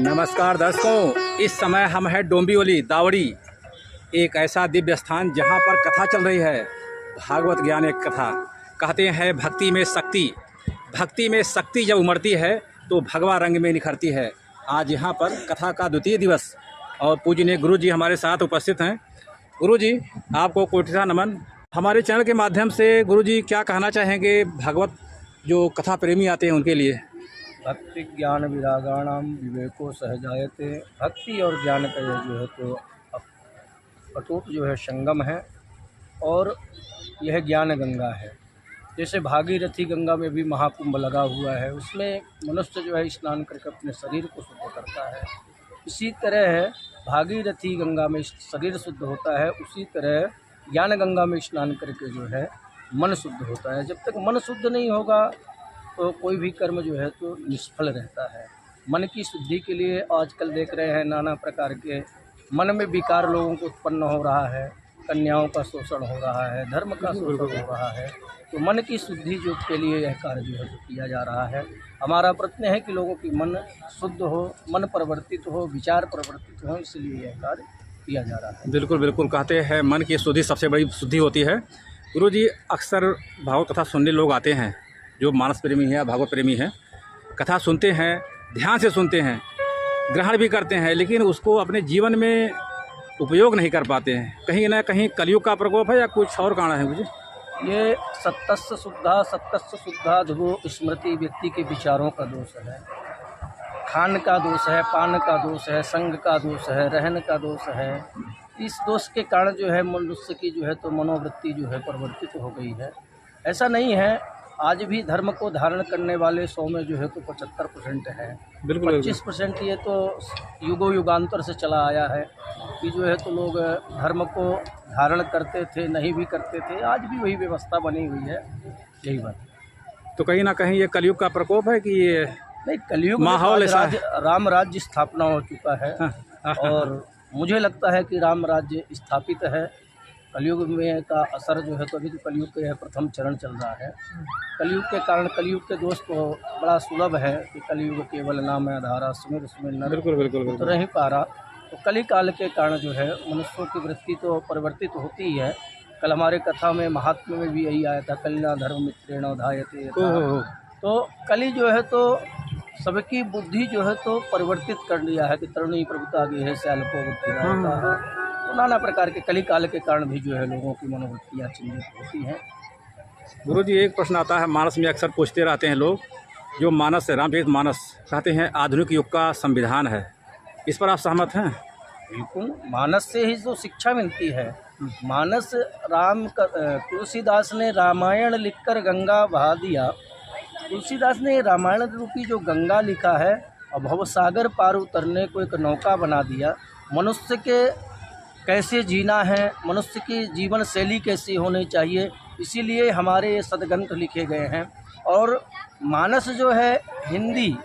नमस्कार दर्शकों, इस समय हम हैं डोंबिवली दावड़ी, एक ऐसा दिव्य स्थान जहां पर कथा चल रही है। भागवत ज्ञान एक कथा। कहते हैं भक्ति में शक्ति, भक्ति में शक्ति जब उमड़ती है तो भगवा रंग में निखरती है। आज यहां पर कथा का द्वितीय दिवस और पूजनीय गुरु जी हमारे साथ उपस्थित हैं। गुरु जी आपको कोटि नमन। हमारे चैनल के माध्यम से गुरु जी क्या कहना चाहेंगे भागवत जो कथा प्रेमी आते हैं उनके लिए? भक्ति ज्ञान विरागाणाम विवेको सहजायते। भक्ति और ज्ञान का यह जो है तो अटूट जो है संगम है और यह ज्ञान गंगा है। जैसे भागीरथी गंगा में भी महाकुंभ लगा हुआ है, उसमें मनुष्य जो है स्नान करके अपने शरीर को शुद्ध करता है। इसी तरह भागीरथी गंगा में शरीर शुद्ध होता है, उसी तरह ज्ञान गंगा में स्नान करके जो है मन शुद्ध होता है। जब तक मन शुद्ध नहीं होगा तो कोई भी कर्म जो है तो निष्फल रहता है। मन की शुद्धि के लिए आजकल देख रहे हैं नाना प्रकार के मन में विकार लोगों को उत्पन्न हो रहा है, कन्याओं का शोषण हो रहा है, धर्म का शोषण हो रहा है। तो मन की शुद्धि जो के लिए यह कार्य जो है तो किया जा रहा है। हमारा प्रयत्न है कि लोगों की मन शुद्ध हो, मन परिवर्तित हो, विचार परिवर्तित हो, इसलिए यह कार्य किया जा रहा है। बिल्कुल बिल्कुल, कहते हैं मन की शुद्धि सबसे बड़ी शुद्धि होती है। गुरु जी अक्सर भागवत कथा सुनने लोग आते हैं जो मानस प्रेमी है, भागवत प्रेमी है, कथा सुनते हैं, ध्यान से सुनते हैं, ग्रहण भी करते हैं, लेकिन उसको अपने जीवन में उपयोग नहीं कर पाते हैं। कहीं ना कहीं कलयुग का प्रकोप है या कुछ और कारण है मुझे? ये सत्तस्य शुद्धा ध्रुवो स्मृति व्यक्ति के विचारों का दोष है, खान का दोष है, पान का दोष है, संग का दोष है, रहन का दोष है। इस दोष के कारण जो है मनुष्य की जो है तो मनोवृत्ति जो है परिवर्तित हो गई है। ऐसा नहीं है, आज भी धर्म को धारण करने वाले 100 में जो है तो 75% है। 25% ये तो युगों युगांतर से चला आया है कि जो है तो लोग धर्म को धारण करते थे, नहीं भी करते थे। आज भी वही व्यवस्था बनी हुई है, यही बात। तो कहीं ना कहीं ये कलयुग का प्रकोप है कि ये नहीं, कलयुग माहौल ऐसा राम राज्य स्थापना हो चुका है। और मुझे लगता है कि राम राज्य स्थापित है। कलयुग में का असर जो है तो अभी तो कलयुग के यह प्रथम चरण चल रहा है। कलयुग के कारण कलयुग के दोष तो बड़ा सुलभ है कि कलयुग केवल नाम आधारा सुमिर सुमिर न बिल्कुल तो नहीं पा रहा। तो कली काल के कारण जो है मनुष्यों की वृत्ति तो परिवर्तित होती ही है। कल हमारे कथा में महात्मा में भी यही आया था, कलिना धर्म मित्रेण उधायते। तो कली जो है तो सबकी बुद्धि जो है तो परिवर्तित कर लिया है कि तरुणी प्रभुता की है सैल्पो बुद्धि रहता है। तो नाना प्रकार के कली काल के कारण भी जो है लोगों की मनोवृत्तियाँ चिन्हित होती हैं। गुरु जी एक प्रश्न आता है, मानस में अक्सर पूछते रहते हैं लोग, जो मानस है रामचरित मानस कहते हैं आधुनिक युग का संविधान है, इस पर आप सहमत हैं? बिल्कुल, मानस से ही जो शिक्षा मिलती है। मानस तुलसीदास ने रामायण लिखकर गंगा बहा दिया। तुलसीदास ने रामायण रूपी जो गंगा लिखा है और भवसागर पार उतरने को एक नौका बना दिया। मनुष्य के कैसे जीना है, मनुष्य की जीवन शैली कैसी होनी चाहिए, इसीलिए हमारे ये सदग्रंथ लिखे गए हैं। और मानस जो है हिंदी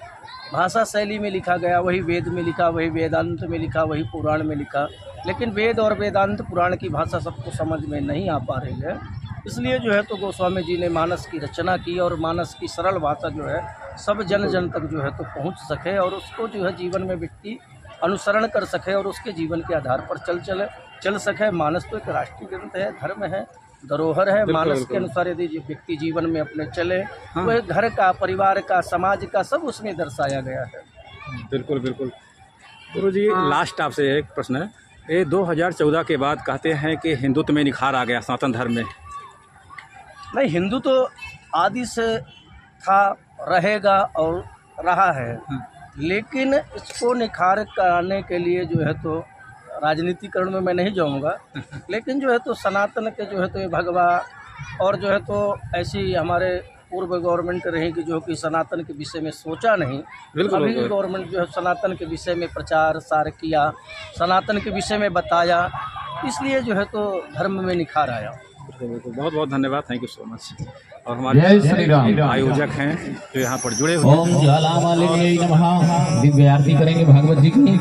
भाषा शैली में लिखा गया, वही वेद में लिखा, वही वेदांत में लिखा, वही पुराण में लिखा। लेकिन वेद और वेदांत पुराण की भाषा सबको समझ में नहीं आ पा रही है। इसलिए जो है तो गोस्वामी जी ने मानस की रचना की, और मानस की सरल भाषा जो है सब जन जन तक जो है तो पहुंच सके, और उसको जो है जीवन में व्यक्ति अनुसरण कर सके और उसके जीवन के आधार पर चल सके। मानस तो एक राष्ट्रीय ग्रंथ है, धर्म है, धरोहर है। मानस के अनुसार यदि व्यक्ति जीवन में अपने चले तो एक घर का, परिवार का, समाज का सब उसमें दर्शाया गया है। बिल्कुल बिल्कुल। गुरु जी, लास्ट आपसे एक प्रश्न है, ये 2014 के बाद कहते हैं कि हिंदुत्व में निखार आ गया सनातन धर्म में। नहीं, हिंदू तो आदि से था, रहेगा और रहा है, लेकिन इसको निखार कराने के लिए जो है तो राजनीतिकरण में मैं नहीं जाऊंगा, लेकिन जो है तो सनातन के जो है तो ये भगवा और जो है तो ऐसी हमारे पूर्व गवर्नमेंट रही कि जो कि सनातन के विषय में सोचा नहीं। अभी की गवर्नमेंट जो है सनातन के विषय में प्रचार सार किया, सनातन के विषय में बताया, इसलिए जो है तो धर्म में निखार आया। बिल्कुल, बहुत बहुत धन्यवाद, थैंक यू सो मच। और हमारे आयोजक हैं जो यहाँ पर जुड़े हुए हैं। ओम ज्वालामालिनी नमः। दिव्य आरती करेंगे भागवत जी की।